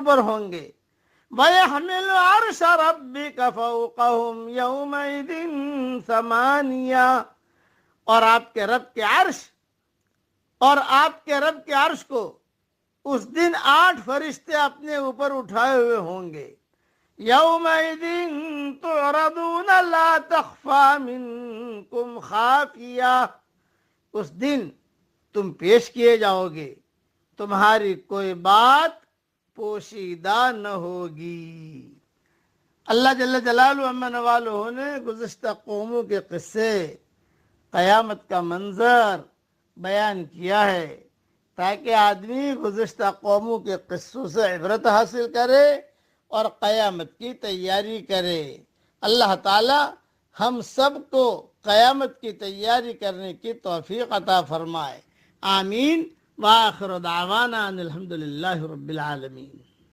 پر ہوں گے۔ وَيَحْمِلُ عَرْشَ رَبِّكَ فَوْقَهُمْ يَوْمَئِذٍ ثَمَانِيَةٌ، اور آپ کے رب کے عرش کو اس دن 8 فرشتے اپنے اوپر اٹھائے ہوئے ہوں گے۔ یومئذ تعرضون لا تخفى منکم خافیہ، اس دن تم پیش کیے جاؤ گے، تمہاری کوئی بات پوشیدہ نہ ہوگی۔ اللہ جل جلالہ عما نوالہ نے گزشتہ قوموں کے قصے، قیامت کا منظر بیان کیا ہے تاکہ آدمی گزشتہ قوموں کے قصوں سے عبرت حاصل کرے اور قیامت کی تیاری کرے۔ اللہ تعالی ہم سب کو قیامت کی تیاری کرنے کی توفیق عطا فرمائے۔ آمین۔ وآخر دعوانا ان الحمد للہ رب العالمین۔